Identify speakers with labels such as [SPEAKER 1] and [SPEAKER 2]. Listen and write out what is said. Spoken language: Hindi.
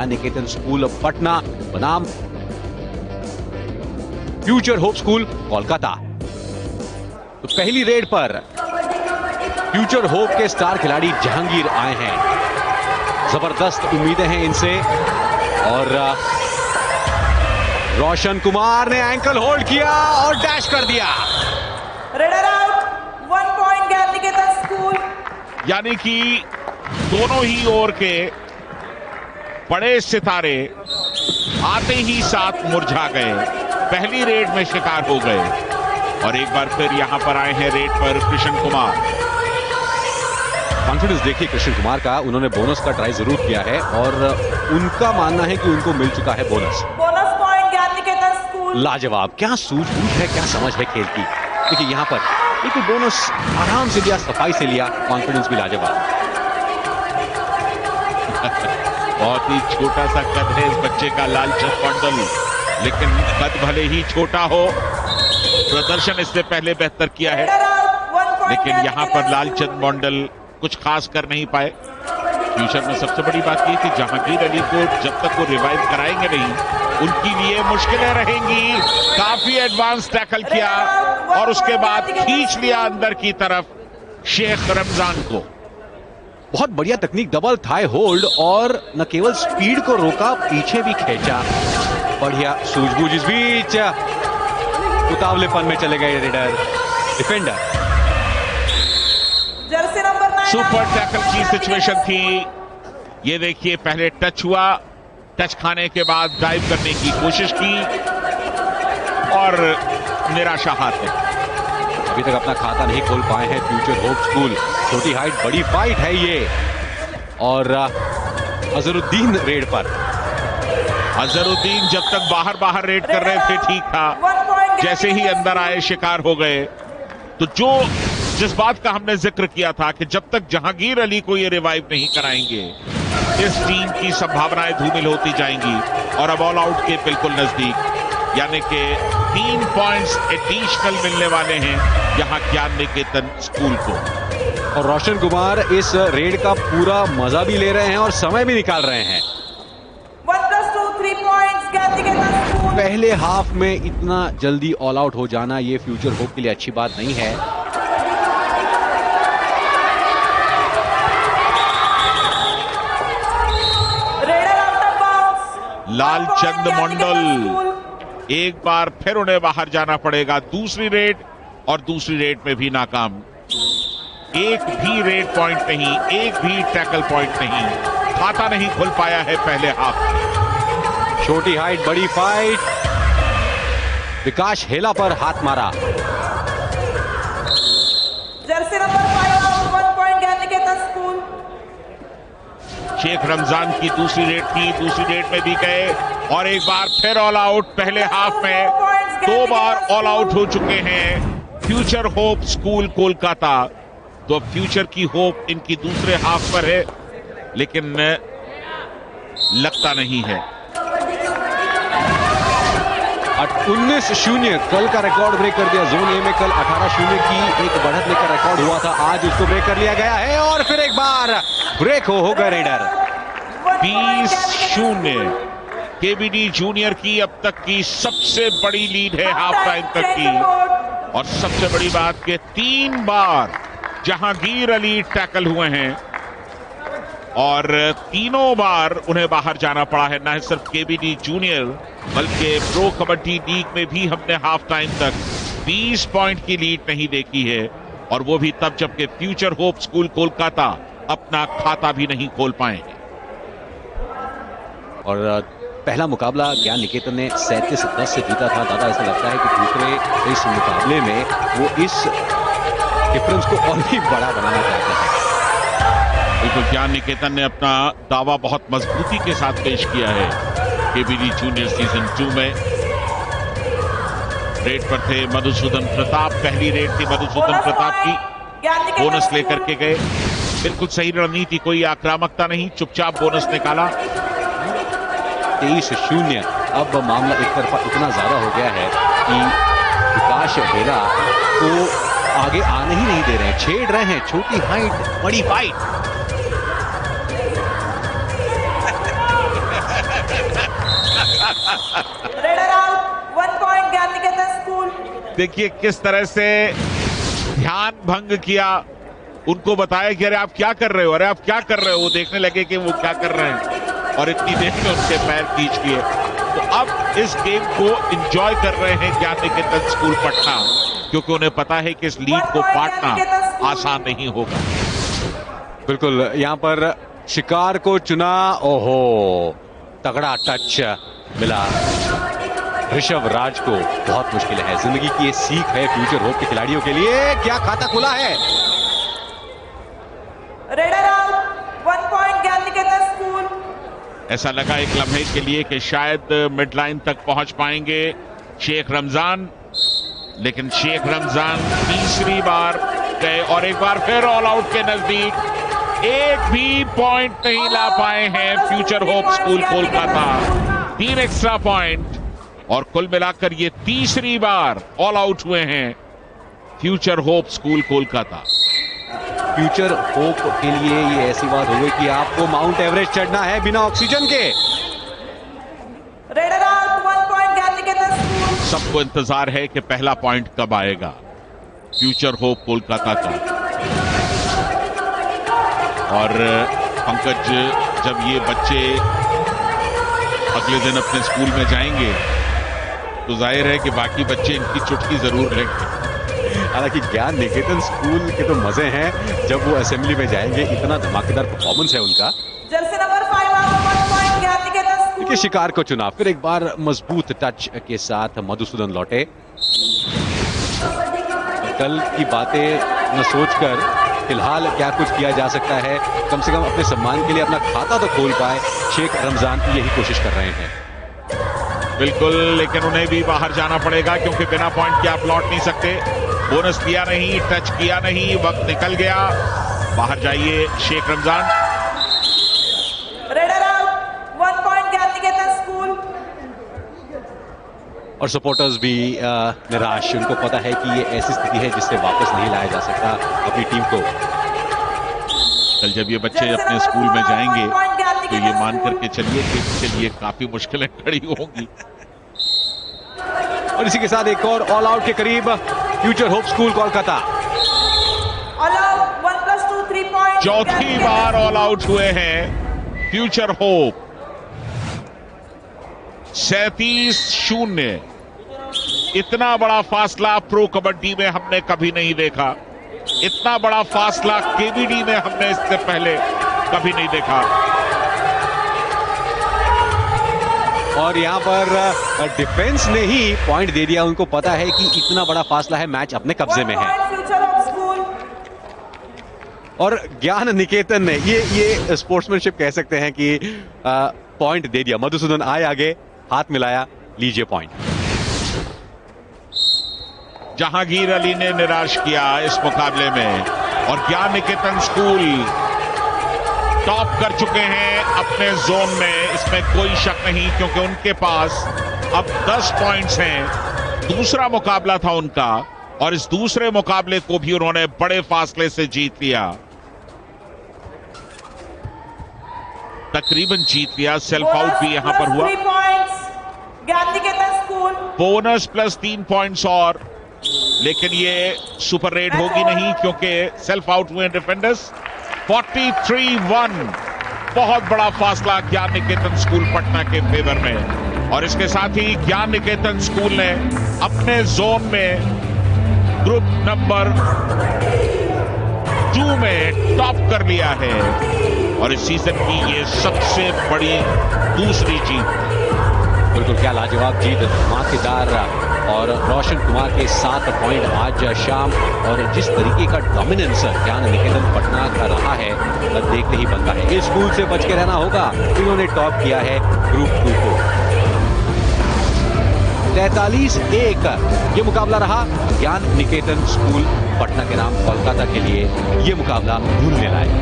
[SPEAKER 1] ज्ञान निकेतन स्कूल ऑफ पटना बनाम फ्यूचर होप स्कूल कोलकाता। तो पहली रेड पर फ्यूचर होप के स्टार खिलाड़ी जहांगीर आए हैं। जबरदस्त उम्मीदें हैं इनसे और रोशन कुमार ने एंकल होल्ड किया और डैश कर दिया।
[SPEAKER 2] रेडर आउट, 1 पॉइंट ज्ञान निकेतन स्कूल।
[SPEAKER 3] यानी कि दोनों ही ओर के बड़े सितारे आते ही साथ मुरझा गए, पहली रेड में शिकार हो गए और एक बार फिर यहां पर आए हैं रेड पर कृष्ण कुमार।
[SPEAKER 1] कॉन्फिडेंस देखिए कृष्ण कुमार का, उन्होंने बोनस का ट्राई जरूर किया है और उनका मानना है कि उनको मिल चुका है बोनस।
[SPEAKER 2] बोनस पॉइंट ज्ञान निकेतन स्कूल।
[SPEAKER 1] लाजवाब, क्या सूझबूझ है, क्या समझ है खेल की। देखिए यहाँ पर बिल्कुल बोनस आराम से लिया, सफाई से लिया, कॉन्फिडेंस भी लाजवाब।
[SPEAKER 3] बहुत ही छोटा सा कद है इस बच्चे का, लालचंद मंडल, लेकिन कद भले ही छोटा हो, प्रदर्शन इससे पहले बेहतर किया है, लेकिन यहां पर लालचंद मंडल कुछ खास कर नहीं पाए। फ्यूचर में सबसे बड़ी बात यह कि जहांगीर अली को जब तक वो रिवाइव कराएंगे नहीं, उनके लिए मुश्किलें रहेंगी। काफी एडवांस टैकल किया और उसके बाद खींच लिया अंदर की तरफ शेख रमजान को।
[SPEAKER 1] बहुत बढ़िया तकनीक, डबल थाई होल्ड और न केवल स्पीड को रोका, पीछे भी खींचा। बढ़िया सूझबूझ, इस बीच उतावलेपन में चले गए raider defender.
[SPEAKER 2] Jersey number 9
[SPEAKER 3] super tackle की सिचुएशन थी। ये देखिए पहले टच हुआ, टच खाने के बाद डाइव करने की कोशिश की और निराशा हाथ में।
[SPEAKER 1] अभी तक अपना खाता नहीं खोल पाए हैं फ्यूचर होप स्कूल। छोटी हाइट, बड़ी फाइट है ये। और अजहरुद्दीन रेड पर।
[SPEAKER 3] अजहरुद्दीन जब तक बाहर रेड कर रहे थे ठीक था, जैसे ही अंदर आए शिकार हो गए। तो जिस बात का हमने जिक्र किया था कि जब तक जहांगीर अली को ये रिवाइव नहीं कराएंगे, इस टीम की संभावनाएं धूमिल होती जाएंगी और अब ऑल आउट के बिल्कुल नजदीक, यानी कि 3 पॉइंट्स एडिशनल मिलने वाले हैं यहां ज्ञान निकेतन स्कूल को।
[SPEAKER 1] और रोशन कुमार इस रेड का पूरा मजा भी ले रहे हैं और समय भी निकाल रहे हैं।
[SPEAKER 2] 1+2 3 पॉइंट्स ज्ञान निकेतन स्कूल।
[SPEAKER 1] पहले हाफ में इतना जल्दी ऑल आउट हो जाना ये फ्यूचर होप के लिए अच्छी बात नहीं है।
[SPEAKER 2] Raider out of bounds.
[SPEAKER 3] Lalchand Mandal, एक बार फिर उन्हें बाहर जाना पड़ेगा। दूसरी रेड और दूसरी रेड में भी नाकाम। एक भी रेड पॉइंट नहीं, एक भी टैकल पॉइंट नहीं, खाता नहीं खुल पाया है पहले हाफ।
[SPEAKER 1] छोटी हाइट, बड़ी फाइट, विकास हेला पर हाथ मारा।
[SPEAKER 2] जर्सी नंबर 5 आउट, 1 पॉइंट ज्ञान निकेतन स्कूल।
[SPEAKER 3] शेख रमजान की दूसरी रेड थी, दूसरी रेड में भी गए और एक बार फिर ऑल आउट। पहले हाफ में 2 बार ऑल आउट हो चुके हैं फ्यूचर होप स्कूल कोलकाता। तो फ्यूचर की होप इनकी दूसरे हाफ पर है, लेकिन लगता नहीं है।
[SPEAKER 1] 19-0 कल का रिकॉर्ड ब्रेक कर दिया। जोन ए में कल 18-0 की एक बढ़त लेकर रिकॉर्ड हुआ था, आज उसको ब्रेक कर लिया गया है और फिर एक बार ब्रेक हो गए रेडर।
[SPEAKER 3] 20-0 केबीडी जूनियर की अब तक की सबसे बड़ी लीड है हाफ टाइम तक की। और सबसे बड़ी बात कि 3 बार जहांगीर अली टैकल हुए हैं और तीनों बार उन्हें बाहर जाना पड़ा है। न सिर्फ केबीडी जूनियर बल्कि प्रो कबड्डी लीग में भी हमने हाफ टाइम तक 20 पॉइंट की लीड नहीं देखी है, और वो भी तब जबकि फ्यूचर होप स्कूल कोलकाता अपना खाता भी नहीं खोल पाए हैं।
[SPEAKER 1] और पहला मुकाबला ज्ञान निकेतन ने 37-10 से जीता था। दादा ऐसा लगता है कि दूसरे इस मुकाबले में वो इस डिफरेंस को और भी बड़ा बनाना चाहते हैं।
[SPEAKER 3] बिल्कुल, ज्ञान निकेतन ने अपना दावा बहुत मजबूती के साथ पेश किया है। केबीडी जूनियर सीजन 2 में रेड पर थे मधुसूदन प्रताप। पहली रेड थी मधुसूदन प्रताप की, बोनस लेकर के गए। बिल्कुल सही रणनीति, कोई आक्रामकता नहीं, चुपचाप बोनस निकाला।
[SPEAKER 1] 23-0 अब मामला एक तरफा इतना ज्यादा हो गया है कि विकास हेला को आगे आने ही नहीं दे रहे हैं, छेड़ रहे हैं। छोटी हाइट, बड़ी fight.
[SPEAKER 2] Raider out. 1 point Gyan Niketan School.
[SPEAKER 3] देखिए किस तरह से ध्यान भंग किया, उनको बताया कि अरे आप क्या कर रहे हो, अरे आप क्या कर रहे हो। वो देखने लगे कि वो क्या कर रहे हैं और इतनी देर में उनके पैर खींच लिए। तो अब इस गेम को एंजॉय कर रहे हैं ज्ञान निकेतन स्कूल पटना, क्योंकि उन्हें पता है कि इस लीड को पाटना आसान नहीं होगा।
[SPEAKER 1] बिल्कुल, यहाँ पर शिकार को चुना। ओहो, तगड़ा टच मिला ऋषभ राज को। बहुत मुश्किल है, जिंदगी की ये सीख है फ्यूचर होप के खिलाड़ियों के लिए। क्या खाता खुला है।
[SPEAKER 2] Raider out. 1 point Gyan Niketan School.
[SPEAKER 3] ऐसा लगा एक लम्हे के लिए कि शायद मिड लाइन तक पहुंच पाएंगे शेख रमजान, लेकिन शेख रमजान तीसरी बार गए और एक बार फिर ऑल आउट के नजदीक। एक भी पॉइंट नहीं ला पाए हैं future hope school Kolkata. 3 extra point और कुल मिलाकर ये तीसरी बार ऑल आउट हुए हैं future hope school Kolkata.
[SPEAKER 1] Future hope के लिए ये ऐसी बात हो गई कि आपको माउंट एवरेस्ट चढ़ना है बिना ऑक्सीजन के।
[SPEAKER 2] Raider out. 1 point Gyan Niketan School.
[SPEAKER 3] सबको इंतजार है कि पहला पॉइंट कब आएगा फ्यूचर होप कोलकाता का। और पंकज, जब ये बच्चे अगले दिन अपने स्कूल में जाएंगे तो जाहिर है कि बाकी बच्चे इनकी चुटकी जरूर लेंगे।
[SPEAKER 1] हालांकि ज्ञान निकेतन स्कूल के तो मजे हैं जब वो असेंबली में जाएंगे। इतना धमाकेदार परफॉर्मेंस है उनका।
[SPEAKER 2] Jersey number 5 out. 1 point Gyan Niketan School.
[SPEAKER 1] देखिए, शिकार को चुना, फिर एक बार मजबूत टच के साथ मधुसूदन लौटे। कल की बातें न सोचकर फिलहाल क्या कुछ किया जा सकता है, कम से कम अपने सम्मान के लिए अपना खाता तो खोल पाए। शेख रमजान यही कोशिश कर रहे हैं।
[SPEAKER 3] बिल्कुल, लेकिन उन्हें भी बाहर जाना pड़ेगा क्योंकि बिना पॉइंट के आप लौट नहीं सकते। बोनस दिया नहीं, टच किया नहीं, वक्त निकल गया। बाहर जाइए Sheikh Ramzan.
[SPEAKER 2] Raider out. 1 point Gyan Niketan School.
[SPEAKER 1] और सपोर्टर्स भी निराश। उनको पता है कि ये ऐसी स्थिति है जिससे वापस नहीं लाया जा सकता अपनी टीम को।
[SPEAKER 3] कल जब ये बच्चे अपने स्कूल में जाएंगे तो ये मान करके चलिए कि इनके लिए काफी मुश्किलें खड़ी होंगी।
[SPEAKER 1] और इसी के साथ एक और ऑल आउट के करीब future hope school Kolkata.
[SPEAKER 2] All out. 1 plus 2 3 points.
[SPEAKER 3] चौथी बार ऑल आउट हुए हैं फ्यूचर होप। 37-0। इतना बड़ा फासला प्रो कबड्डी में हमने कभी नहीं देखा। इतना बड़ा फासला केबीडी में हमने इससे पहले कभी नहीं देखा।
[SPEAKER 1] और यहाँ पर डिफेंस ने ही पॉइंट दे दिया। उनको पता है कि इतना बड़ा फासला है, मैच अपने कब्जे में है।
[SPEAKER 2] Future of school.
[SPEAKER 1] और ज्ञान निकेतन ने ये स्पोर्ट्समैनशिप कह सकते हैं कि पॉइंट दे दिया। मधुसूदन आए आगे, हाथ मिलाया, लीजिए पॉइंट।
[SPEAKER 3] जहांगीर अली ने निराश किया इस मुकाबले में और ज्ञान निकेतन स्कूल टॉप कर चुके हैं अपने जोन में, इसमें कोई शक नहीं, क्योंकि उनके पास अब 10 पॉइंट्स हैं। दूसरा मुकाबला था उनका और इस दूसरे मुकाबले को भी उन्होंने बड़े फासले से जीत लिया, तकरीबन जीत लिया। सेल्फ आउट भी यहां पर हुआ।
[SPEAKER 2] 3 points. Gyan Niketan School.
[SPEAKER 3] Bonus plus 3 points और, लेकिन ये सुपर रेड होगी नहीं क्योंकि सेल्फ आउट हुए डिफेंडर्स। 43-1, बहुत बड़ा फासला ज्ञान निकेतन स्कूल पटना के फेवर में। और इसके साथ ही ज्ञान निकेतन स्कूल ने अपने जोन में ग्रुप नंबर 2 में टॉप कर लिया है और इस सीजन की ये सबसे बड़ी दूसरी जीत।
[SPEAKER 1] बिल्कुल, क्या लाजवाब जीत, धमाकेदार। और रोशन कुमार के 7 पॉइंट आज शाम, और जिस तरीके का डोमिनेंस ज्ञान निकेतन पटना का रहा है, देखते ही बनता है। इस स्कूल से बच के रहना होगा। इन्होंने टॉप किया है ग्रुप 2 को। 43-1 ये मुकाबला रहा ज्ञान निकेतन स्कूल पटना के नाम कोलकाता के लिए। ये मुकाबला भूलने लायक।